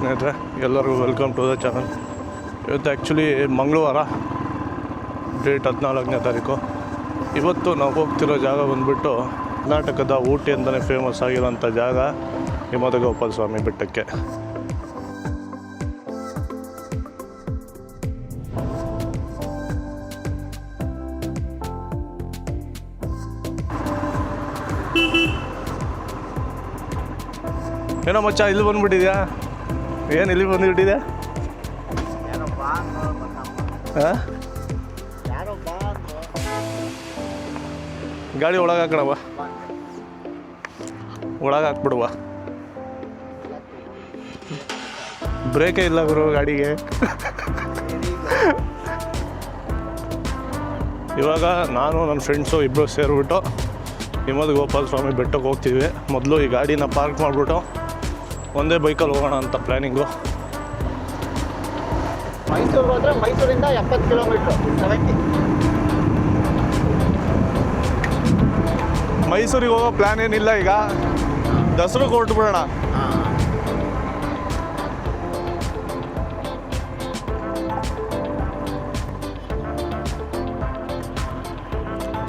ಸ್ನೇಹಿತರೆ ಎಲ್ಲರಿಗೂ welcome to the channel. ಇವತ್ತು ಆ್ಯಕ್ಚುಲಿ ಮಂಗಳವಾರ, ಡೇಟ್ 14ನೇ ತಾರೀಕು. ಇವತ್ತು ನಾವು ಹೋಗ್ತಿರೋ ಜಾಗ ಬಂದುಬಿಟ್ಟು ಕರ್ನಾಟಕದ ಊಟಿ ಅಂತಲೇ ಫೇಮಸ್ ಆಗಿರೋಂಥ ಜಾಗ ಹಿಮವದ್ ಸ್ವಾಮಿ ಬೆಟ್ಟಕ್ಕೆ. ಏನೋ ಮಚ್ಚ ಇಲ್ಲಿ ಬಂದುಬಿಟ್ಟಿದ್ಯಾ? ಏನು ಇಲ್ಲಿ ಬಂದುಬಿಟ್ಟಿದೆ? ಹಾಂ, ಗಾಡಿ ಒಳಗೆ ಹಾಕೋಣವ, ಒಳಗೆ ಹಾಕ್ಬಿಡುವ. ಬ್ರೇಕೇ ಇಲ್ಲ ಗುರು ಗಾಡಿಗೆ. ಇವಾಗ ನಾನು ನನ್ನ ಫ್ರೆಂಡ್ಸು ಇಬ್ಬರು ಸೇರಿಬಿಟ್ಟು ಹಿಮವದ್ ಸ್ವಾಮಿ ಬೆಟ್ಟಕ್ಕೆ ಹೋಗ್ತೀವಿ. ಮೊದಲು ಈ ಗಾಡಿನ ಪಾರ್ಕ್ ಮಾಡಿಬಿಟ್ಟು ಒಂದೇ ಬೈಕಲ್ಲಿ ಹೋಗೋಣ ಅಂತ ಪ್ಲ್ಯಾನಿಂಗು. ಮೈಸೂರಿಗೆ ಹೋದರೆ ಮೈಸೂರಿಂದ 70 ಕಿಲೋಮೀಟ್ರು, 70. ಮೈಸೂರಿಗೆ ಹೋಗೋ ಪ್ಲ್ಯಾನ್ ಏನಿಲ್ಲ, ಈಗ ದಸರಾಗೆ ಹೊರಟುಬಿಡೋಣ.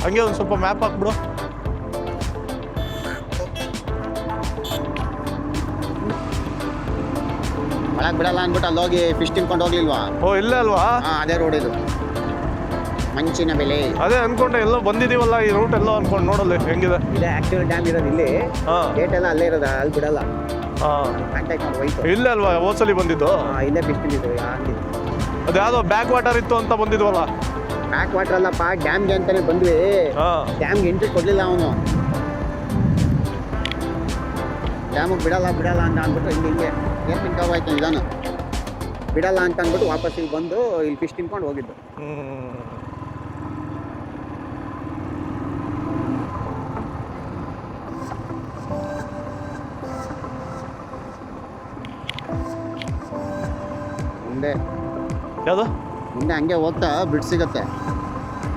ಹಂಗೆ ಒಂದು ಸ್ವಲ್ಪ ಮ್ಯಾಪ್ ಹಾಕ್ಬಿಡು. ಒಳಗೆ ಬಿಡಲ್ಲ ಅಂದ್ಬಿಟ್ಟು ಅಲ್ಲಿ ಹೋಗಿ ಫಿಶ್ ತಿನ್ಕೊಂಡು ಹೋಗ್ಲಿಲ್ವಾ? ಓ, ಇಲ್ಲೇ ಅಲ್ವಾ? ಅದೇ ರೋಡ್ ಇದು, ಮಂಚಿನ ಬೆಲೆ. ಅದೇ ಅನ್ಕೊಂಡೆ, ಎಲ್ಲೋ ಬಂದಿದ್ದೀವಲ್ಲ ಈ ರೂಟ್ ಎಲ್ಲೋ ಅನ್ಕೊಂಡು. ನೋಡಲ್ಲ ಹೆಂಗಿದೆ. ಇಲ್ಲೇ ಆಕ್ಟಿವ್ ಡ್ಯಾಮ್ ಇರೋದು, ಇಲ್ಲಿ ಗೇಟ್ ಎಲ್ಲ ಅಲ್ಲೇ ಇರೋದು, ಅಲ್ಲಿ ಬಿಡಲ್ಲ. ಕಾಂಟ್ಯಾಕ್ಟ್ ಮಾಡಿ ಹೋಯ್ತು. ಇಲ್ಲೇ ಅಲ್ವಾ ಹೋದ್ಸಲಿ ಬಂದಿದ್ದು? ಇಲ್ಲೇ ಫಿಶ್ ತಿಂದಿದ್ದು. ಅದು ಯಾವುದೋ ಬ್ಯಾಕ್ ವಾಟರ್ ಇತ್ತು ಅಂತ ಬಂದಿದ್ವಲ್ಲ? ಬ್ಯಾಕ್ ವಾಟರ್ ಅಲ್ಲಪ್ಪ, ಡ್ಯಾಮ್ಗೆ ಅಂತಾನೆ ಬಂದ್ವಿ. ಡ್ಯಾಮ್ಗೆ ಎಂಟ್ರಿ ಕೊಡ್ಲಿಲ್ಲ ಅವನು. ಡ್ಯಾಮಿಗೆ ಬಿಡಲ್ಲ ಅಂತ ಅಂದ್ಬಿಟ್ಟು ಹಿಂಗೆ ಏರ್ ಪಿನ್ಕಾವ್ ಆಯ್ತು ಇದಾನು, ಬಿಡಲ್ಲ ಅಂತ ಅಂದ್ಬಿಟ್ಟು ವಾಪಸ್ ಇಲ್ಲಿ ಬಂದು ಇಲ್ಲಿ ಫಿಶ್ ತಿನ್ಕೊಂಡು ಹೋಗಿದ್ದು. ಮುಂದೆ ಯಾವುದು? ಮುಂದೆ ಹಂಗೆ ಹೋಗ್ತಾ ಬ್ರಿಡ್ಜ್ ಸಿಗುತ್ತೆ,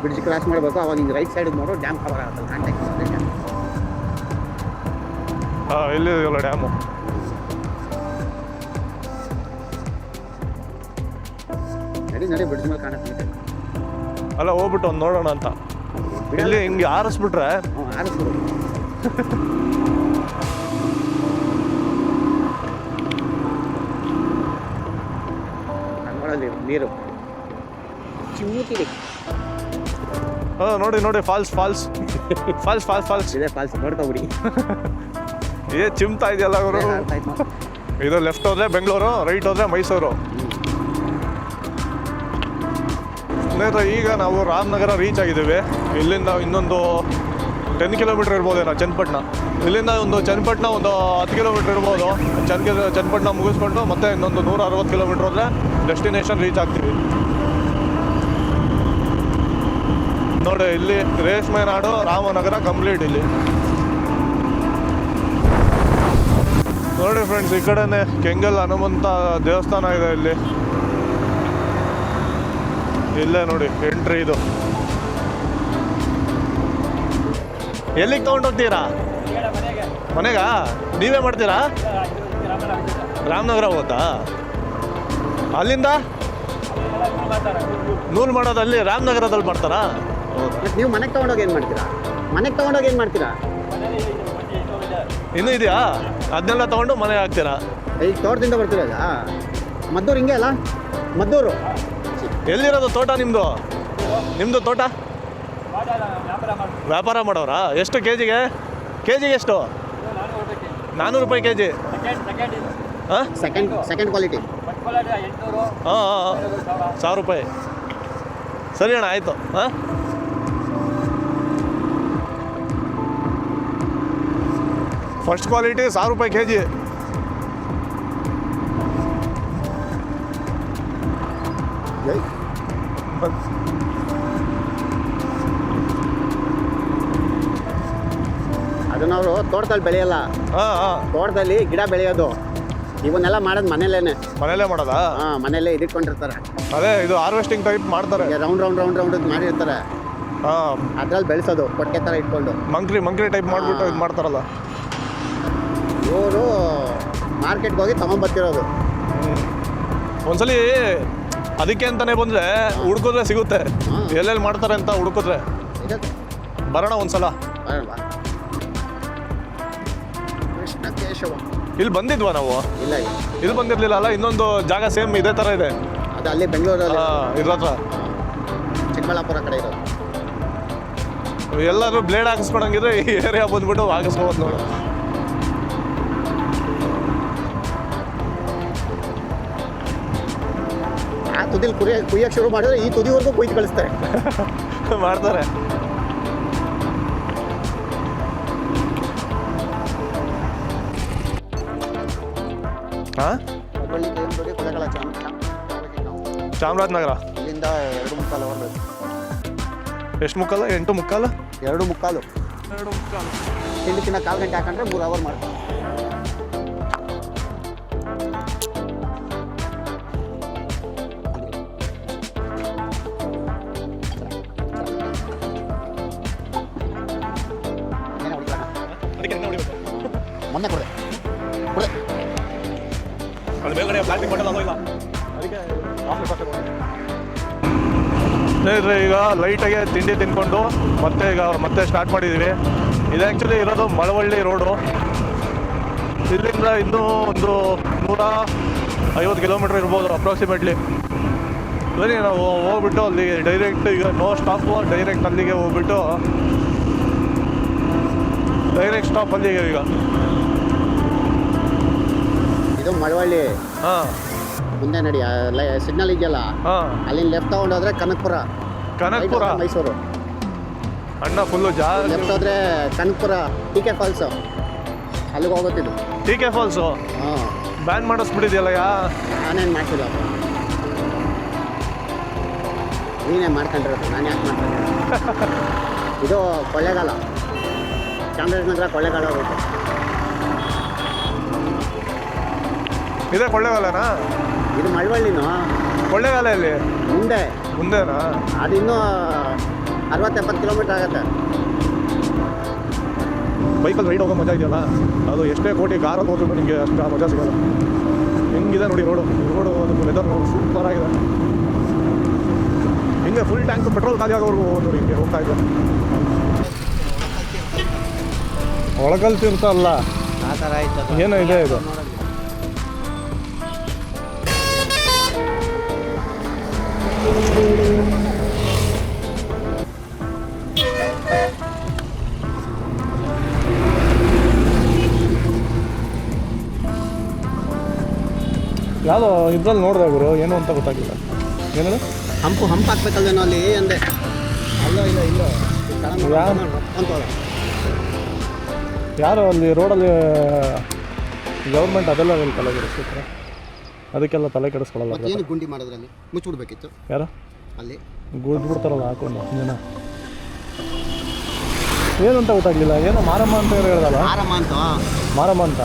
ಬ್ರಿಡ್ಜ್ ಕ್ರಾಸ್ ಮಾಡಬೇಕು. ಅವಾಗ ಹಿಂಗೆ ರೈಟ್ ಸೈಡಿಗೆ ನೋಡೋ ಡ್ಯಾಮ್ ಕವರ್ ಆಗುತ್ತಲ್ಲ, ಕಾಂಟ್ಯಾಕ್ಟ್. ಎಲ್ಲಿದೆಯಲ್ಲ ಡ್ಯಾಮು? ನಡಿ ಬ್ರಿಡ್ಜ್ ಮೇಲೆ ಕಾಣುತ್ತೆ. ಅಲ್ಲ, ಹೋಗ್ಬಿಟ್ಟು ಒಂದು ನೋಡೋಣ ಅಂತ. ಇಲ್ಲಿ ಹಿಂಗೆ ಆರಿಸ್ಬಿಟ್ರೆ ಆರಿಸ್ಬಿಡು. ನೋಡಲ್ಲಿ ನೀರು ಚಿಮ್ಮುತ್ತಿದೆ. ನೋಡಿ ಫಾಲ್ಸ್ ಇದೆ. ಫಾಲ್ಸ್ ನೋಡ್ಕೊಬಿಡಿ. ಏ ಚಿಮ್ತಾ ಇದೆಯಲ್ಲ ಅವರು. ಇದು ಲೆಫ್ಟ್ ಹೋದ್ರೆ ಬೆಂಗಳೂರು, ರೈಟ್ ಹೋದ್ರೆ ಮೈಸೂರು. ಸ್ನೇಹಿತರೆ, ಈಗ ನಾವು ರಾಮನಗರ ರೀಚ್ ಆಗಿದ್ದೀವಿ. ಇಲ್ಲಿಂದ ಇನ್ನೊಂದು 10 ಕಿಲೋಮೀಟ್ರ್ ಇರ್ಬೋದೇನೋ ಚನ್ನಪಟ್ಟಣ. ಇಲ್ಲಿಂದ ಚನ್ನಪಟ್ಟಣ ಒಂದು 10 ಕಿಲೋಮೀಟ್ರ್ ಇರ್ಬೋದು. ಚನ್ನಪಟ್ಟಣ ಮುಗಿಸ್ಕೊಂಡು ಮತ್ತೆ ಇನ್ನೊಂದು 160 ಕಿಲೋಮೀಟ್ರ್ ಹೋದರೆ ಡೆಸ್ಟಿನೇಷನ್ ರೀಚ್ ಆಗ್ತೀವಿ. ನೋಡಿ, ಇಲ್ಲಿ ರೇಷ್ಮೆ ನಾಡು ರಾಮನಗರ ಕಂಪ್ಲೀಟ್. ಇಲ್ಲಿ ನೋಡಿ ಫ್ರೆಂಡ್ಸ್, ಈ ಕಡೆನೇ ಕೆಂಗಲ್ ಹನುಮಂತ ದೇವಸ್ಥಾನ ಇದೆ. ಇಲ್ಲೇ ನೋಡಿ ಎಂಟ್ರಿ. ಇದು ಎಲ್ಲಿಗೆ ತೊಗೊಂಡೋಗ್ತೀರಾ? ಮನೆಗಾ? ನೀವೇ ಮಾಡ್ತೀರಾ? ರಾಮನಗರ ಹೋಗುತ್ತಾ? ಅಲ್ಲಿಂದ ನೂಲು ಮಾಡೋದು ಅಲ್ಲಿ ರಾಮನಗರದಲ್ಲಿ ಮಾಡ್ತಾರಾ? ನೀವು ಮನೆಗೆ ತೊಗೊಂಡೋಗಿ ಏನು ಮಾಡ್ತೀರಾ? ಇನ್ನೂ ಇದೆಯಾ? ಅದನ್ನೆಲ್ಲ ತೊಗೊಂಡು ಮನೆಗೆ ಹಾಕ್ತೀರಾ? ಈಗ ತೋಟದಿಂದ ಬರ್ತೀರಲ್ಲ, ಮದ್ದೂರು ಹಿಂಗೆ ಅಲ್ಲ? ಮದ್ದೂರು ಎಲ್ಲಿರೋದು ತೋಟ? ನಿಮ್ಮದು ತೋಟ? ವ್ಯಾಪಾರ ಮಾಡೋರಾ? ಎಷ್ಟು ಕೆ.ಜಿಗೆ ಎಷ್ಟು? 400 ರೂಪಾಯಿ ಕೆ.ಜಿ. ಹಾಂ, ಸೆಕೆಂಡ್ ಕ್ವಾಲಿಟಿ. ಹಾಂ 1000 ರೂಪಾಯಿ. ಸರಿ ಅಣ್ಣ, ಆಯಿತು. ಹಾಂ, ಫಸ್ಟ್ ಕ್ವಾಲಿಟಿ 1000 ರೂಪಾಯಿ ಕೆ.ಜಿ. ಅದನ್ನ ಅವರು ತೋಟದಲ್ಲಿ ಬೆಳೆಯಲ್ಲ. ತೋಟದಲ್ಲಿ ಗಿಡ ಬೆಳೆಯೋದು. ಇವನ್ನೆಲ್ಲ ಮಾಡೋದು ಮನೇಲೇ ಮಾಡೋದಾ? ಮನೇಲೇ ಇದಿಟ್ಕೊಂಡಿರ್ತಾರೆ. ಅದೇ ಇದು ಹಾರ್ವೆಸ್ಟಿಂಗ್ ಟೈಪ್ ಮಾಡ್ತಾರೆ. ರೌಂಡ್ ಮಾಡಿರ್ತಾರೆ. ಅದ್ರಲ್ಲಿ ಬೆಳೆಸೋದು ಕೊಟ್ಟೆ ಥರ ಇಟ್ಕೊಂಡು ಮಂಕ್ರಿ ಟೈಪ್ ಮಾಡಿಬಿಟ್ಟು ಇದು ಮಾಡ್ತಾರಲ್ಲ. ಇವರು ಮಾರ್ಕೆಟ್ಗೆ ಹೋಗಿ ತೊಗೊಂಬರ್ತಿರೋದು. ಒಂದ್ಸಲಿ ಅದಕ್ಕೆ ಅಂತಾನೆ ಬಂದರೆ ಹುಡ್ಕಿದ್ರೆ ಸಿಗುತ್ತೆ. ಎಲ್ಲೆಲ್ಲಿ ಮಾಡ್ತಾರೆ ಅಂತ ಹುಡುಕಿದ್ರೆ ಇದಕ್ಕೆ ಬರೋಣ ಒಂದ್ಸಲ. ಬರೋಣವಾ? ಕೃಷ್ಣ ಕೇಶವ ಇಲ್ಲಿ ಬಂದಿದ್ವಾ ನಾವು? ಇಲ್ಲ ಇಲ್ಲ, ಇಲ್ಲಿ ಬಂದಿರ್ಲಿಲ್ಲ ಅಲ್ಲ. ಇನ್ನೊಂದು ಜಾಗ ಸೇಮ್ ಇದೇ ಥರ ಇದೆ ಅದು ಅಲ್ಲಿ ಬೆಂಗಳೂರಲ್ಲಿ ಇದ್ರ ಹತ್ರ. ಚಿಕ್ಕಬಳ್ಳಾಪುರ ಕಡೆ ಇರೋದು. ಎಲ್ಲರೂ ಬ್ಲೇಡ್ ಹಾಕಿಸ್ಕೊಳಂಗಿದ್ರೆ ಈ ಏರಿಯಾ ಬಂದ್ಬಿಟ್ಟು ಹಾಕಿಸ್ಕೋಬೋದು ನೋಡು. ಆ ತುದಿಲಿ ಕುಯ್ಯಕ್ಕೆ ಶುರು ಮಾಡಿದ್ರೆ ಈ ತುದಿವರೆಗೂ ಕುಯ್ದು ಕಳಿಸ್ತಾರೆ. ಮಾಡ್ತಾರೆ. ಹಾಂ, ಚಾಮರಾಜನಗರ ಇಲ್ಲಿಂದ 2:45 ಬರಬೇಕು. ಎಷ್ಟು ಮುಕ್ಕಾಲು? 8:45. 2:45. ತಿಂಡಿಕಿನ್ನ 1/4 ಗಂಟೆ ಹಾಕೊಂಡ್ರೆ 3 ಅವರ್ ಮಾಡ್ತಾರೆ. ಮೊನ್ನೆ ಕೊಡೆ ಅದು ಮೇಲ್ಗಡೆ ಪ್ಲಾಸ್ಟಿಕ್ ಬಾಟಲ್ ಅದೋ ಇಲ್ಲ, ಅದಕ್ಕೆ ಸ್ನೇಹಿತರೆ ಈಗ ಲೈಟಾಗೆ ತಿಂಡಿ ತಿನ್ಕೊಂಡು ಮತ್ತೆ ಸ್ಟಾರ್ಟ್ ಮಾಡಿದ್ದೀವಿ. ಇದು ಆ್ಯಕ್ಚುಲಿ ಇರೋದು ಮಳವಳ್ಳಿ ರೋಡು. ಇಲ್ಲಿಂದ ಇನ್ನೂ ಒಂದು 150 ಕಿಲೋಮೀಟ್ರ್ ಇರ್ಬೋದು ಅಪ್ರಾಕ್ಸಿಮೇಟ್ಲಿ. ಸರಿ, ನಾವು ಹೋಗ್ಬಿಟ್ಟು ಅಲ್ಲಿ ಡೈರೆಕ್ಟ್ ಈಗ ನೋ ಸ್ಟಾಪು, ಡೈರೆಕ್ಟ್ ಅಲ್ಲಿಗೆ ಹೋಗ್ಬಿಟ್ಟು ಡೈರೆಕ್ಟ್ ಸ್ಟಾಪ್ ಅಲ್ಲಿಗೆ ಈಗ. ಇದು ಮಳವಳ್ಳಿ. ಹಾಂ, ಮುಂದೆ ನಡಿ, ಸಿಗ್ನಲ್ ಇದೆಯಲ್ಲ, ಹಾಂ, ಅಲ್ಲಿಂದ ಲೆಫ್ಟ್ ತಗೊಂಡೋದ್ರೆ ಕನಕಪುರ. ಮೈಸೂರು ಅಣ್ಣ ಫುಲ್ಲು ಜಾಸ್ತಿ. ಲೆಫ್ಟ್ ಹೋದ್ರೆ ಕನಕಪುರ, TK ಫಾಲ್ಸು, ಅಲ್ಲಿಗೆ ಹೋಗುತ್ತಿದ್ದು. TK ಫಾಲ್ಸು ಹಾಂ, ಬ್ಯಾನ್ ಮಾಡಿಸ್ಬಿಟ್ಟಿದೆಯಲ್ಲ. ನಾನೇನು ಮಾಡ್ತಿಲ್ಲ, ನೀನೇ ಮಾಡ್ಕೊಂಡಿರೋದು, ನಾನು ಯಾಕೆ ಮಾಡ್ತೀನಿ. ಇದು ಕೊಳ್ಳೇಗಾಲ, ಚಾಮರಾಜನಗರ ಕೊಳ್ಳೇಗಾಲ ಹೋಗುತ್ತೆ. ಇದೇ ಕೊಳ್ಳೇಗಾಲನಾ? ಇದು ಮಳವಳ್ಳಿನೂ ಕೊಳ್ಳೇಗಾಲ ಇಲ್ಲಿ ಮುಂದೆನಾ? ಅದು ಇನ್ನೂ 60-70 ಕಿಲೋಮೀಟರ್ ಆಗುತ್ತೆ. ಬೈಕಲ್ಲಿ ರೈಡ್ ಹೋಗೋ ಮಜಾ ಇದೆಯಲ್ಲ, ಅದು ಎಷ್ಟೇ ಕೋಟಿ ಕಾರಲ್ಲಿ ಹೋದ್ರು ನಿಮಗೆ ಅಷ್ಟು ಆ ಮಜಾ ಸಿಗೋಲ್ಲ. ಹೆಂಗಿದೆ ನೋಡಿ ರೋಡು ಅದು ವೆದರ್ ಸೂಪರ್ ಆಗಿದೆ. ಹಿಂಗೆ ಫುಲ್ ಟ್ಯಾಂಕ್ ಪೆಟ್ರೋಲ್ ಖಾಲಿ ಆಗೋವರೆಗೂ ನೋಡಿ ಹಿಂಗೆ ಹೋಗ್ತಾ ಇದೆ. ಒಳಗಲ್ತಿರ್ತಲ್ಲ ಆ ಥರ ಆಯ್ತು. ಏನೋ ಇದೆ ಇದು. ಯಾವುದೋ ಇದ್ರಲ್ಲಿ ನೋಡಿದೆ ಗುರು, ಏನು ಅಂತ ಗೊತ್ತಾಗಿಲ್ಲ. ಏನದು ಹಂಪು ಹಾಕ್ಬೇಕಲ್ವೇನೋ ಅಲ್ಲಿ ಅಂದೆ. ಅಲ್ಲ ಇಲ್ಲ ಇಲ್ಲ, ಯಾರು ಅಲ್ಲಿ ರೋಡಲ್ಲಿ ಗೌರ್ಮೆಂಟ್ ಅದೆಲ್ಲ ತಲೆ ಕೆಡಿಸ್ತಾರೆ, ಅದಕ್ಕೆಲ್ಲ ತಲೆ ಕೆಡಿಸ್ಕೊಳ್ಳಲ್ಲ. ಏನು ಗುಂಡಿ ಮಾಡೋದ್ರಲ್ಲಿ ಮುಚ್ಚಿಬಿಡ್ಬೇಕಿತ್ತು. ಯಾರು ಅಲ್ಲಿ ಗುಡ್ಬಿಡ್ತಾರಲ್ಲ ಹಾಕೊಂಡು ಜನ. ಏನು ಅಂತ ಗೊತ್ತಾಗಲಿಲ್ಲ. ಏನೋ ಮಾರಮ್ಮ ಅಂತ ಹೇಳ್ದಲ್ಲ. ಮಾರಮ್ಮ ಅಂತ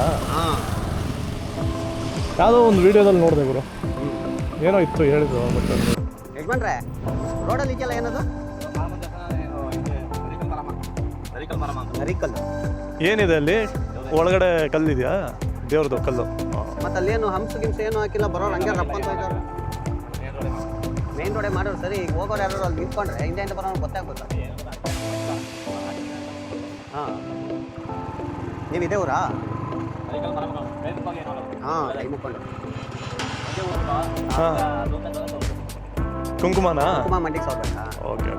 ಯಾವುದೋ ಒಂದು ವಿಡಿಯೋದಲ್ಲಿ ನೋಡಿದೆ ಗುರು, ಏನೋ ಇತ್ತು ಹೇಳಿದ್ರು. ಬಟ್ ಯಜಮಾನ್ರೆ, ರೋಡಲ್ಲಿ ಇದೆಯಲ್ಲ ಏನದು? ನರಿಕಲ್ಲು. ಏನಿದೆ ಅಲ್ಲಿ ಒಳಗಡೆ ಕಲ್ಲಿದೆಯಾ? ದೇವ್ರದ್ದು ಕಲ್ಲು. ಮತ್ತೆ ಅಲ್ಲೇನು ಹಂಸು ಗಿಂಸು ಏನು ಹಾಕಿಲ್ಲ, ಬರೋರು ಹಂಗೆ ರಪ್ಪ ಅಂತ ಹೋಯ್ತಾರೆ. ಮೇನ್ ರೋಡೇ ಮಾಡೋರು ಸರಿ. ಈಗ ಹೋಗೋರು ಯಾರು ಅಲ್ಲಿ ನಿಂತ್ಕೊಂಡ್ರೆ ಹಿಂದೆ ಬರೋರು ಗೊತ್ತಾಗ್ಬೋದು. ಹಾಂ, ನೀವು ಇದೇ ಊರಾ? ಹಾಂ, ಕೈ ಮುಕ್ಕೊಂಡು. ಕುಂಕುಮನಾ? ಕುಂಕುಮ ಮಂಡಿಗೆ ಹೋಗ್ಬೇಕಾ? ಓಕೆ.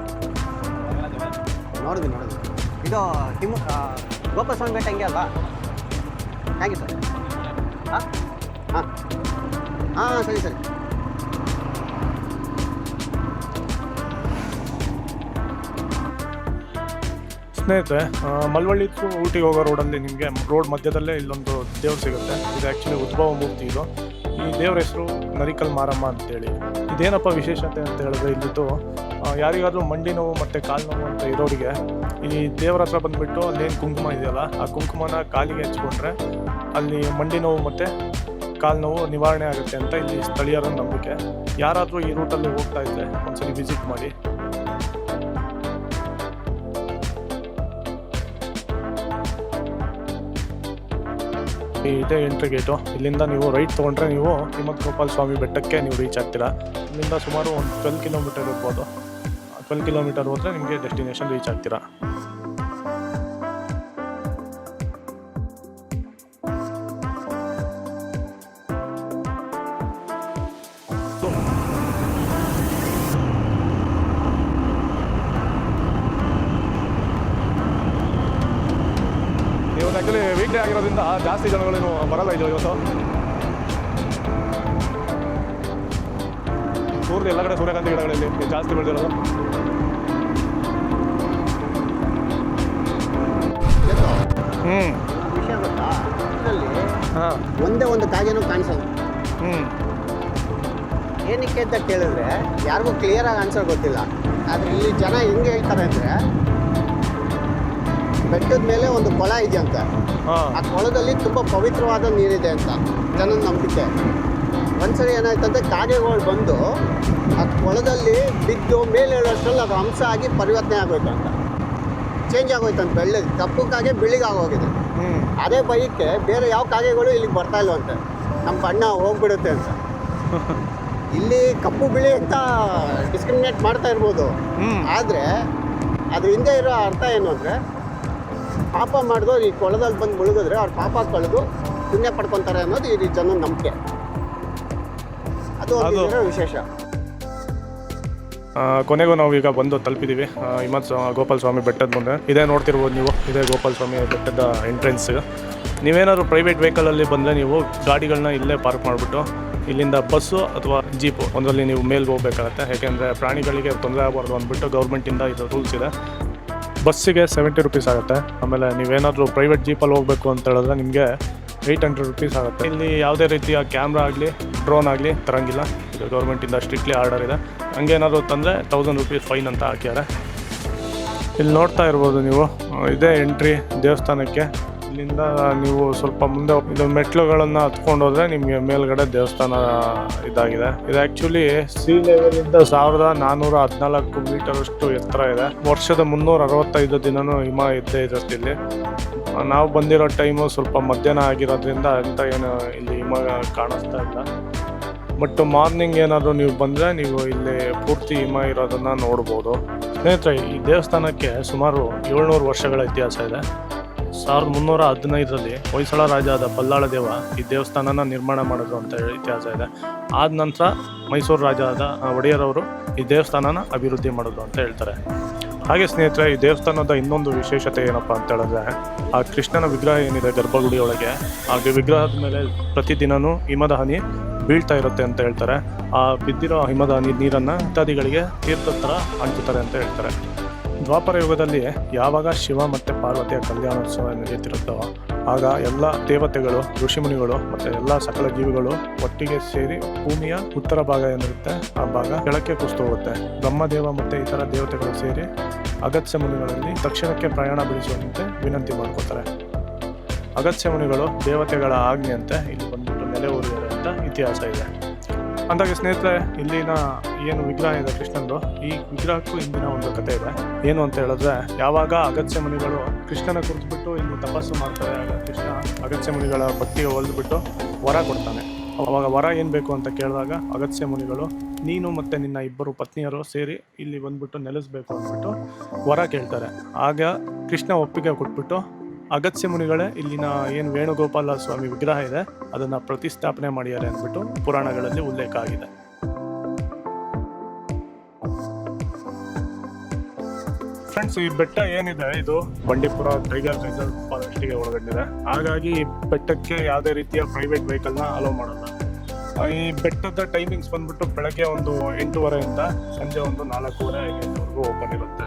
ನೋಡಿದ್ವಿ. ಇದು ಗೋಪಾಲಸ್ವಾಮಿ ಬೆಟ್ಟ ಹಂಗೆ ಅಲ್ವಾ? Thank you sir. ಹಾಂ ಹಾಂ ಹಾಂ, ಸರಿ. ಸ್ನೇಹಿತರೆ, ಮಳವಳ್ಳಿ ಟು ಊಟಿಗೆ ಹೋಗೋ ರೋಡಲ್ಲಿ ನಿಮಗೆ ರೋಡ್ ಮಧ್ಯದಲ್ಲೇ ಇಲ್ಲೊಂದು ದೇವ್ರು ಸಿಗುತ್ತೆ. ಇದು ಆ್ಯಕ್ಚುಲಿ ಉದ್ಭವ ಮೂರ್ತಿ. ಇದು ಈ ದೇವ್ರ ಹೆಸರು ನರಿಕಲ್ ಮಾರಮ್ಮ ಅಂತೇಳಿ. ಇದೇನಪ್ಪ ವಿಶೇಷತೆ ಅಂತ ಹೇಳಿದ್ರೆ, ಇಲ್ಲಿದ್ದು ಯಾರಿಗಾದ್ರೂ ಮಂಡಿ ನೋವು ಮತ್ತು ಕಾಲು ನೋವು ಅಂತ ಇರೋರಿಗೆ ಈ ದೇವರ ಹತ್ರ ಬಂದುಬಿಟ್ಟು ಅಲ್ಲೇನು ಕುಂಕುಮ ಇದೆಯಲ್ಲ, ಆ ಕುಂಕುಮನ ಕಾಲಿಗೆ ಹಚ್ಕೊಂಡ್ರೆ ಅಲ್ಲಿ ಮಂಡಿ ನೋವು ಮತ್ತು ಕಾಲು ನೋವು ನಿವಾರಣೆ ಆಗುತ್ತೆ ಅಂತ ಇಲ್ಲಿ ಸ್ಥಳೀಯರ ನಂಬಿಕೆ. ಯಾರಾದರೂ ಈ ರೂಟಲ್ಲಿ ಹೋಗ್ತಾ ಇದ್ದರೆ ಒಂದ್ಸರಿ ವಿಸಿಟ್ ಮಾಡಿ. ಇದೇ ಎಂಟ್ರಿ ಗೇಟು. ಇಲ್ಲಿಂದ ನೀವು ರೈಟ್ ತೊಗೊಂಡ್ರೆ ನೀವು ಹಿಮತ್ ಗೋಪಾಲ ಸ್ವಾಮಿ ಬೆಟ್ಟಕ್ಕೆ ನೀವು ರೀಚ್ ಆಗ್ತೀರಾ. ಇಲ್ಲಿಂದ ಸುಮಾರು ಒಂದು 12 ಕಿಲೋಮೀಟರ್ ಇರ್ಬೋದು. 12 ಕಿಲೋಮೀಟರ್ ಹೋದರೆ ನಿಮಗೆ ಡೆಸ್ಟಿನೇಷನ್ ರೀಚ್ ಆಗ್ತೀರಾ. ಇವತ್ತು ಆ್ಯಕ್ಚುಲಿ ವೀಕ್ ಡೇ ಆಗಿರೋದ್ರಿಂದ ಜಾಸ್ತಿ ಜನಗಳೇನು ಬರಲ್ಲ ಇದು ಇವತ್ತು. ಪೂರ್ತಿ ಎಲ್ಲ ಕಡೆ ಸೂರ್ಯಕಾಂತಿ ಗಿಡಗಳಲ್ಲಿ ಜಾಸ್ತಿ ಬೆಳೆದಿರೋದು. ವಿಷಯ ಗೊತ್ತಾ, ಇದರಲ್ಲಿ ಹಾಂ ಒಂದೇ ಒಂದು ಕಾಗೆನೂ ಕಾಣಿಸಲ್ಲ. ಏನಕ್ಕೆ ಅಂತ ಕೇಳಿದ್ರೆ ಯಾರಿಗೂ ಕ್ಲಿಯರಾಗಿ ಆನ್ಸರ್ ಗೊತ್ತಿಲ್ಲ. ಆದರೆ ಇಲ್ಲಿ ಜನ ಹೆಂಗೆ ಹೇಳ್ತಾರೆ ಅಂದರೆ, ಬೆಟ್ಟದ ಮೇಲೆ ಒಂದು ಕೊಳ ಇದೆಯಂತೆ. ಆ ಕೊಳದಲ್ಲಿ ತುಂಬ ಪವಿತ್ರವಾದ ನೀರಿದೆ ಅಂತ ಜನನ ನಂಬಿಕೆ. ಒಂದ್ಸರಿ ಏನಾಯ್ತಂತೆ, ಕಾಗೆಗಳು ಬಂದು ಆ ಕೊಳದಲ್ಲಿ ಬಿದ್ದು ಮೇಲೆ ಹೇಳೋಷ್ಟರಲ್ಲಿ ಅದು ಅಂಶ ಆಗಿ ಪರಿವರ್ತನೆ ಆಗೋಯ್ತಂತ, ಚೇಂಜ್ ಆಗೋಯ್ತಂತ. ಬೆಳ್ಳಗೆ ಕಪ್ಪು ಕಾಗೆ ಬೆಳ್ಳಿಗಾಗೋಗಿದೆ. ಅದೇ ಬೈಕ್ಕೆ ಬೇರೆ ಯಾವ ಕಾಗೆಗಳು ಇಲ್ಲಿಗೆ ಬರ್ತಾ ಇಲ್ವಂತೆ, ನಮ್ಮ ಬಣ್ಣ ಹೋಗ್ಬಿಡುತ್ತೆ ಅಂತ. ಇಲ್ಲಿ ಕಪ್ಪು ಬಿಳಿ ಅಂತ ಡಿಸ್ಕ್ರಿಮಿನೇಟ್ ಮಾಡ್ತಾ ಇರ್ಬೋದು, ಆದರೆ ಅದ್ರ ಹಿಂದೆ ಇರೋ ಅರ್ಥ ಏನು ಅಂದರೆ, ಪಾಪ ಮಾಡಿದವ್ರು ಈ ಕೊಳದಲ್ಲಿ ಬಂದು ಮುಳುಗಿದ್ರೆ ಅವ್ರ ಪಾಪ ಕಳೆದು ಪುಣ್ಯ ಪಡ್ಕೊತಾರೆ ಅನ್ನೋದು ಈ ಜನ ನಂಬಿಕೆ. ಅದು ಒಂದು ವಿಶೇಷ. ಕೊನೆಗೂ ನಾವು ಈಗ ಬಂದು ತಲುಪಿದ್ದೀವಿ ಹಿಮತ್ ಗೋಪಾಲ ಸ್ವಾಮಿ ಬೆಟ್ಟದ ಮುಂದೆ. ಇದೇ ನೋಡ್ತಿರ್ಬೋದು ನೀವು, ಇದೇ ಗೋಪಾಲ ಸ್ವಾಮಿ ಬೆಟ್ಟದ ಎಂಟ್ರೆನ್ಸ್. ನೀವೇನಾದ್ರು ಪ್ರೈವೇಟ್ ವೆಹಿಕಲಲ್ಲಿ ಬಂದರೆ ನೀವು ಗಾಡಿಗಳನ್ನ ಇಲ್ಲೇ ಪಾರ್ಕ್ ಮಾಡಿಬಿಟ್ಟು ಇಲ್ಲಿಂದ ಬಸ್ಸು ಅಥವಾ ಜೀಪು ಒಂದರಲ್ಲಿ ನೀವು ಮೇಲ್ಗೆ ಹೋಗ್ಬೇಕಾಗತ್ತೆ. ಯಾಕೆಂದರೆ ಪ್ರಾಣಿಗಳಿಗೆ ತೊಂದರೆ ಆಗಬಾರ್ದು ಅಂದ್ಬಿಟ್ಟು ಗೌರ್ಮೆಂಟಿಂದ ಇದು ರೂಲ್ಸ್ ಇದೆ. ಬಸ್ಸಿಗೆ 70 ರುಪೀಸ್ ಆಗುತ್ತೆ. ಆಮೇಲೆ ನೀವೇನಾದರೂ ಪ್ರೈವೇಟ್ ಜೀಪಲ್ಲಿ ಹೋಗಬೇಕು ಅಂತ ಹೇಳಿದ್ರೆ ನಿಮಗೆ 800 ರುಪೀಸ್ ಆಗುತ್ತೆ. ಇಲ್ಲಿ ಯಾವುದೇ ರೀತಿಯ ಕ್ಯಾಮ್ರಾ ಆಗಲಿ ಡ್ರೋನ್ ಆಗಲಿ ತರಂಗಿಲ್ಲ. ಇದು ಗೌರ್ಮೆಂಟಿಂದ ಸ್ಟ್ರಿಕ್ಟ್ಲಿ ಆರ್ಡರ್ ಇದೆ. ಹಂಗೇನಾದ್ರು ತಂದರೆ 1000 ರುಪೀಸ್ ಫೈನ್ ಅಂತ ಹಾಕ್ಯಾರೆ. ಇಲ್ಲಿ ನೋಡ್ತಾ ಇರ್ಬೋದು ನೀವು, ಇದೇ ಎಂಟ್ರಿ ದೇವಸ್ಥಾನಕ್ಕೆ. ಇಲ್ಲಿಂದ ನೀವು ಸ್ವಲ್ಪ ಮುಂದೆ ಇದು ಮೆಟ್ಲುಗಳನ್ನು ಹತ್ಕೊಂಡು ಹೋದರೆ ನಿಮಗೆ ಮೇಲ್ಗಡೆ ದೇವಸ್ಥಾನ ಇದಾಗಿದೆ. ಇದು ಆ್ಯಕ್ಚುಲಿ ಸಿ ಲೆವೆಲಿಂದ 1414 ಮೀಟರಷ್ಟು ಎತ್ತರ ಇದೆ. ವರ್ಷದ 365 ದಿನವೂ ಹಿಮ ಇದ್ದೇ ಇರುತ್ತೆ ಇಲ್ಲಿ. ನಾವು ಬಂದಿರೋ ಟೈಮು ಸ್ವಲ್ಪ ಮಧ್ಯಾಹ್ನ ಆಗಿರೋದ್ರಿಂದ ಅಂತ ಏನು ಇಲ್ಲಿ ಹಿಮ ಕಾಣಿಸ್ತಾ ಇಲ್ಲ. ಬಟ್ ಮಾರ್ನಿಂಗ್ ಏನಾದರೂ ನೀವು ಬಂದರೆ ನೀವು ಇಲ್ಲಿ ಪೂರ್ತಿ ಹಿಮ ಇರೋದನ್ನು ನೋಡ್ಬೋದು. ಸ್ನೇಹಿತರೆ, ಈ ದೇವಸ್ಥಾನಕ್ಕೆ ಸುಮಾರು 700 ವರ್ಷಗಳ ಇತಿಹಾಸ ಇದೆ. 1315ರಲ್ಲಿ ಹೊಯ್ಸಳ ರಾಜ ಆದ ಬಲ್ಲಾಳ ದೇವ ಈ ದೇವಸ್ಥಾನನ ನಿರ್ಮಾಣ ಮಾಡಿದ್ರು ಅಂತ ಹೇಳಿ ಇತಿಹಾಸ ಇದೆ. ಆದ ನಂತರ ಮೈಸೂರು ರಾಜ ಆದ ಒಡೆಯರವರು ಈ ದೇವಸ್ಥಾನನ ಅಭಿವೃದ್ಧಿ ಮಾಡಿದ್ರು ಅಂತ ಹೇಳ್ತಾರೆ. ಹಾಗೆ ಸ್ನೇಹಿತರೆ, ಈ ದೇವಸ್ಥಾನದ ಇನ್ನೊಂದು ವಿಶೇಷತೆ ಏನಪ್ಪ ಅಂತ ಹೇಳಿದ್ರೆ, ಆ ಕೃಷ್ಣನ ವಿಗ್ರಹ ಏನಿದೆ ಗರ್ಭಗುಡಿಯೊಳಗೆ, ಆ ವಿಗ್ರಹದ ಮೇಲೆ ಪ್ರತಿದಿನವೂ ಹಿಮದ ಹನಿ ಬೀಳ್ತಾ ಇರುತ್ತೆ ಅಂತ ಹೇಳ್ತಾರೆ. ಆ ಬಿದ್ದಿರೋ ಹಿಮದ ಹನಿ ನೀರನ್ನು ಭಕ್ತಾದಿಗಳಿಗೆ ತೀರ್ಥದ ಥರ ಹಂಚುತ್ತಾರೆ ಅಂತ ಹೇಳ್ತಾರೆ. ದ್ವಾಪರ ಯುಗದಲ್ಲಿ ಯಾವಾಗ ಶಿವ ಮತ್ತು ಪಾರ್ವತಿಯ ಕಲ್ಯಾಣೋತ್ಸವ ನಡೆಯುತ್ತಿರುತ್ತೋ ಆಗ ಎಲ್ಲ ದೇವತೆಗಳು, ಋಷಿಮುನಿಗಳು ಮತ್ತು ಎಲ್ಲ ಸಕಲ ಜೀವಿಗಳು ಒಟ್ಟಿಗೆ ಸೇರಿ ಭೂಮಿಯ ಉತ್ತರ ಭಾಗ ಏನಿರುತ್ತೆ ಆ ಭಾಗ ಕೆಳಕ್ಕೆ ಕುಸಿದು ಹೋಗುತ್ತೆ. ಬ್ರಹ್ಮದೇವ ಮತ್ತು ಇತರ ದೇವತೆಗಳು ಸೇರಿ ಅಗತ್ಯ ಮುನಿಗಳಲ್ಲಿ ದಕ್ಷಿಣಕ್ಕೆ ಪ್ರಯಾಣ ಬೆಳೆಸುವಂತೆ ವಿನಂತಿ ಮಾಡ್ಕೋತಾರೆ. ಅಗತ್ಯ ಮುನಿಗಳು ದೇವತೆಗಳ ಆಜ್ಞೆಯಂತೆ ಇಲ್ಲಿ ಬಂದ್ಬಿಟ್ಟು ನೆಲೆ ಊರಿದ್ದಾರೆ ಅಂತ ಇತಿಹಾಸ ಇದೆ. ಅಂದಾಗೆ ಸ್ನೇಹಿತರೆ, ಇಲ್ಲಿನ ಏನು ವಿಗ್ರಹ ಇದೆ ಕೃಷ್ಣಂದು, ಈ ವಿಗ್ರಹಕ್ಕೂ ಇಂದಿನ ಒಂದು ಕಥೆ ಇದೆ. ಏನು ಅಂತ ಹೇಳಿದ್ರೆ, ಯಾವಾಗ ಅಗತ್ಯ ಮುನಿಗಳು ಕೃಷ್ಣನ ಕುರಿತುಬಿಟ್ಟು ಇಲ್ಲಿ ತಪಸ್ಸು ಮಾಡ್ತಾರೆ, ಆಗ ಕೃಷ್ಣ ಅಗತ್ಯ ಮುನಿಗಳ ಭಕ್ತಿಗೆ ಒಲಿದ್ಬಿಟ್ಟು ವರ ಕೊಡ್ತಾನೆ. ಅವಾಗ ವರ ಏನು ಬೇಕು ಅಂತ ಕೇಳಿದಾಗ ಅಗತ್ಯ ಮುನಿಗಳು, ನೀನು ಮತ್ತು ನಿನ್ನ 2 ಪತ್ನಿಯರು ಸೇರಿ ಇಲ್ಲಿ ಬಂದ್ಬಿಟ್ಟು ನೆಲೆಸಬೇಕು ಅಂದ್ಬಿಟ್ಟು ವರ ಕೇಳ್ತಾರೆ. ಆಗ ಕೃಷ್ಣ ಒಪ್ಪಿಗೆ ಕೊಟ್ಬಿಟ್ಟು ಅಗತ್ಯ ಮುನಿಗಳೇ ಇಲ್ಲಿನ ಏನು ವೇಣುಗೋಪಾಲ ಸ್ವಾಮಿ ವಿಗ್ರಹ ಇದೆ ಅದನ್ನು ಪ್ರತಿಷ್ಠಾಪನೆ ಮಾಡಿದ್ದಾರೆ ಅಂದ್ಬಿಟ್ಟು ಪುರಾಣಗಳಲ್ಲಿ ಉಲ್ಲೇಖ ಆಗಿದೆ. ಫ್ರೆಂಡ್ಸ್, ಈ ಬೆಟ್ಟ ಏನಿದೆ ಇದು ಬಂಡೀಪುರ ಟೈಗರ್ ರಿಸರ್ವ್ ಫಾರೆಸ್ಟ್ಗೆ ಒಳಗೊಂಡಿದೆ. ಹಾಗಾಗಿ ಈ ಬೆಟ್ಟಕ್ಕೆ ಯಾವುದೇ ರೀತಿಯ ಪ್ರೈವೇಟ್ ವೆಹಿಕಲ್ನ ಅಲೋ ಮಾಡಲ್ಲ. ಈ ಬೆಟ್ಟದ ಟೈಮಿಂಗ್ಸ್ ಬಂದ್ಬಿಟ್ಟು ಬೆಳಗ್ಗೆ ಒಂದು 8:30 ಸಂಜೆ ಒಂದು 4:30 ಓಪನ್ ಇರುತ್ತೆ.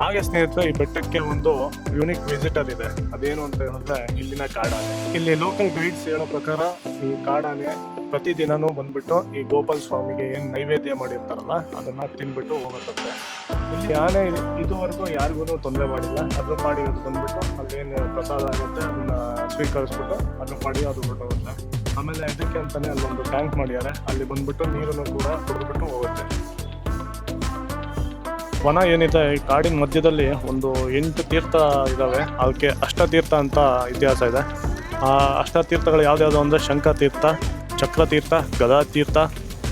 ಹಾಗೆ ಸ್ನೇಹಿತರೆ, ಈ ಬೆಟ್ಟಕ್ಕೆ ಒಂದು ಯೂನಿಕ್ ವಿಸಿಟರ್ ಇದೆ. ಅದೇನು ಅಂತ ಹೇಳಿದ್ರೆ ಇಲ್ಲಿನ ಕಾಡಾನೆ. ಇಲ್ಲಿ ಲೋಕಲ್ ಗೈಡ್ಸ್ ಹೇಳೋ ಪ್ರಕಾರ ಈ ಕಾಡಾನೆ ಪ್ರತಿದಿನನೂ ಬಂದ್ಬಿಟ್ಟು ಈ ಗೋಪಾಲ ಸ್ವಾಮಿಗೆ ಏನು ನೈವೇದ್ಯ ಮಾಡಿರ್ತಾರಲ್ಲ ಅದನ್ನ ತಿನ್ಬಿಟ್ಟು ಹೋಗುತ್ತದೆ. ಇಲ್ಲಿ ಆನೆ ಇದುವರೆಗೂ ಯಾರಿಗೂ ತೊಂದರೆ ಮಾಡಿಲ್ಲ. ಅದ್ರ ಪಾಡಿ ಅದು ಬಂದ್ಬಿಟ್ಟು ಅಲ್ಲೇನು ಪ್ರಸಾದ ಆಗುತ್ತೆ ಅದನ್ನ ಸ್ವೀಕರಿಸ್ಬಿಟ್ಟು ಅದ್ರ ಪಾಡಿ ಅದು ಹೊರಟೋಗುತ್ತೆ. ಆಮೇಲೆ ಇದಕ್ಕೆ ಅಂತಾನೆ ಅಲ್ಲೊಂದು ಟ್ಯಾಂಕ್ ಮಾಡಿದ್ದಾರೆ, ಅಲ್ಲಿ ಬಂದ್ಬಿಟ್ಟು ನೀರನ್ನು ಕೂಡ ಕುಡಿದ್ಬಿಟ್ಟು ಹೋಗುತ್ತೆ. ವನ ಏನಿದೆ ಈ ಕಾಡಿನ ಮಧ್ಯದಲ್ಲಿ ಒಂದು 8 ತೀರ್ಥ ಇದ್ದಾವೆ. ಅದಕ್ಕೆ ಅಷ್ಟತೀರ್ಥ ಅಂತ ಇತಿಹಾಸ ಇದೆ. ಆ ಅಷ್ಟತೀರ್ಥಗಳು ಯಾವ್ದ್ಯಾವುದು ಅಂದರೆ ಶಂಖತೀರ್ಥ, ಚಕ್ರತೀರ್ಥ, ಗದಾತೀರ್ಥ,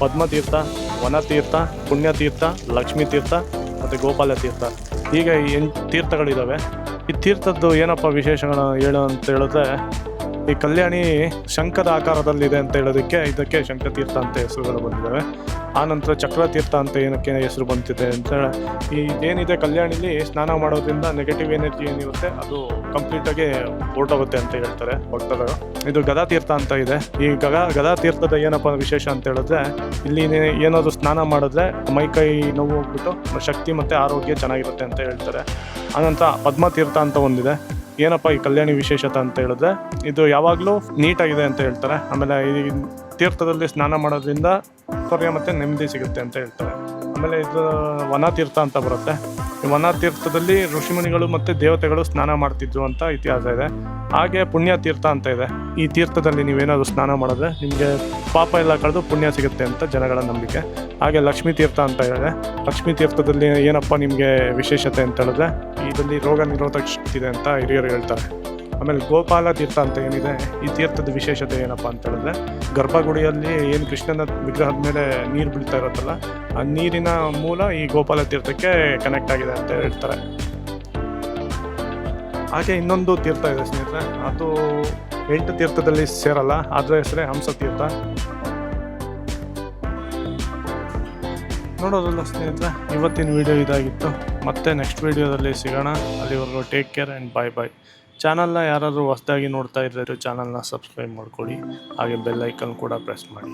ಪದ್ಮತೀರ್ಥ, ವನತೀರ್ಥ, ಪುಣ್ಯತೀರ್ಥ, ಲಕ್ಷ್ಮೀ ತೀರ್ಥ ಮತ್ತು ಗೋಪಾಲ ತೀರ್ಥ. ಹೀಗೆ 8 ತೀರ್ಥಗಳಿದ್ದಾವೆ. ಈ ತೀರ್ಥದ್ದು ಏನಪ್ಪ ವಿಶೇಷಗಳು ಹೇಳು ಅಂತ ಹೇಳಿದ್ರೆ, ಈ ಕಲ್ಯಾಣಿ ಶಂಖದ ಆಕಾರದಲ್ಲಿದೆ ಅಂತ ಹೇಳೋದಕ್ಕೆ ಇದಕ್ಕೆ ಶಂಖತೀರ್ಥ ಅಂತ ಹೆಸರುಗಳು ಬಂದಿದ್ದಾವೆ. ಆನಂತರ ಚಕ್ರತೀರ್ಥ ಅಂತ ಏನಕ್ಕೆ ಹೆಸರು ಬಂದಿದೆ ಅಂತ ಈ ಏನಿದೆ ಕಲ್ಯಾಣಿಲಿ ಸ್ನಾನ ಮಾಡೋದ್ರಿಂದ ನೆಗೆಟಿವ್ ಎನರ್ಜಿ ಏನಿರುತ್ತೆ ಅದು ಕಂಪ್ಲೀಟಾಗಿ ಹೊರಟೋಗುತ್ತೆ ಅಂತ ಹೇಳ್ತಾರೆ ಭಕ್ತರು. ಇದು ಗದಾತೀರ್ಥ ಅಂತ ಇದೆ. ಈ ಗದಾತೀರ್ಥದ ಏನಪ್ಪ ವಿಶೇಷ ಅಂತ ಹೇಳಿದ್ರೆ, ಇಲ್ಲಿ ಏನಾದರೂ ಸ್ನಾನ ಮಾಡಿದ್ರೆ ಮೈಕೈ ನೋವು ಹೋಗ್ಬಿಟ್ಟು ಶಕ್ತಿ ಮತ್ತು ಆರೋಗ್ಯ ಚೆನ್ನಾಗಿರುತ್ತೆ ಅಂತ ಹೇಳ್ತಾರೆ. ಆನಂತರ ಪದ್ಮತೀರ್ಥ ಅಂತ ಒಂದಿದೆ. ಏನಪ್ಪ ಈ ಕಲ್ಯಾಣಿ ವಿಶೇಷತೆ ಅಂತ ಹೇಳಿದ್ರೆ, ಇದು ಯಾವಾಗಲೂ ನೀಟಾಗಿದೆ ಅಂತ ಹೇಳ್ತಾರೆ. ಆಮೇಲೆ ಈ ತೀರ್ಥದಲ್ಲಿ ಸ್ನಾನ ಮಾಡೋದ್ರಿಂದ ಸೌರ್ಯ ಮತ್ತು ನೆಮ್ಮದಿ ಸಿಗುತ್ತೆ ಅಂತ ಹೇಳ್ತಾರೆ. ಆಮೇಲೆ ಇದು ವನತೀರ್ಥ ಅಂತ ಬರುತ್ತೆ. ಈ ವನತೀರ್ಥದಲ್ಲಿ ಋಷಿಮುನಿಗಳು ಮತ್ತು ದೇವತೆಗಳು ಸ್ನಾನ ಮಾಡ್ತಿದ್ರು ಅಂತ ಇತಿಹಾಸ ಇದೆ. ಹಾಗೆ ಪುಣ್ಯತೀರ್ಥ ಅಂತ ಇದೆ. ಈ ತೀರ್ಥದಲ್ಲಿ ನೀವೇನಾದರೂ ಸ್ನಾನ ಮಾಡಿದ್ರೆ ನಿಮಗೆ ಪಾಪ ಎಲ್ಲ ಕಳೆದು ಪುಣ್ಯ ಸಿಗುತ್ತೆ ಅಂತ ಜನಗಳ ನಂಬಿಕೆ. ಹಾಗೆ ಲಕ್ಷ್ಮೀ ತೀರ್ಥ ಅಂತ ಇದೆ. ಲಕ್ಷ್ಮೀ ತೀರ್ಥದಲ್ಲಿ ಏನಪ್ಪ ನಿಮಗೆ ವಿಶೇಷತೆ ಅಂತ ಹೇಳಿದ್ರೆ, ಇದರಲ್ಲಿ ರೋಗ ನಿರೋಧಕ ಶಕ್ತಿ ಇದೆ ಅಂತ ಹಿರಿಯರು ಹೇಳ್ತಾರೆ. ಆಮೇಲೆ ಗೋಪಾಲ ತೀರ್ಥ ಅಂತ ಏನಿದೆ, ಈ ತೀರ್ಥದ ವಿಶೇಷತೆ ಏನಪ್ಪ ಅಂತ ಹೇಳಿದ್ರೆ, ಗರ್ಭಗುಡಿಯಲ್ಲಿ ಏನು ಕೃಷ್ಣನ ವಿಗ್ರಹದ ಮೇಲೆ ನೀರು ಬೀಳ್ತಾ ಇರುತ್ತಲ್ಲ, ಆ ನೀರಿನ ಮೂಲ ಈ ಗೋಪಾಲ ತೀರ್ಥಕ್ಕೆ ಕನೆಕ್ಟ್ ಆಗಿದೆ ಅಂತ ಹೇಳ್ತಾರೆ. ಹಾಗೆ ಇನ್ನೊಂದು ತೀರ್ಥ ಇದೆ ಸ್ನೇಹಿತರೆ, ಅದು 8 ತೀರ್ಥದಲ್ಲಿ ಸೇರಲ್ಲ, ಅದರ ಹೆಸರೇ ಹಂಸ ತೀರ್ಥ. ನೋಡೋದಲ್ಲ ಸ್ನೇಹಿತರೆ, ಇವತ್ತಿನ ವಿಡಿಯೋ ಇದಾಗಿತ್ತು. ಮತ್ತೆ ನೆಕ್ಸ್ಟ್ ವಿಡಿಯೋದಲ್ಲಿ ಸಿಗೋಣ. ಅಲ್ಲಿವರೆಗೂ ಟೇಕ್ ಕೇರ್ ಆ್ಯಂಡ್ ಬಾಯ್ ಬಾಯ್. ಚಾನಲ್ನ ಯಾರಾದರೂ ಹೊಸದಾಗಿ ನೋಡ್ತಾ ಇದ್ದರೆ ಚಾನಲ್ನ ಸಬ್ಸ್ಕ್ರೈಬ್ ಮಾಡ್ಕೊಳ್ಳಿ. ಹಾಗೆ ಬೆಲ್ ಐಕನ್ ಕೂಡ ಪ್ರೆಸ್ ಮಾಡಿ.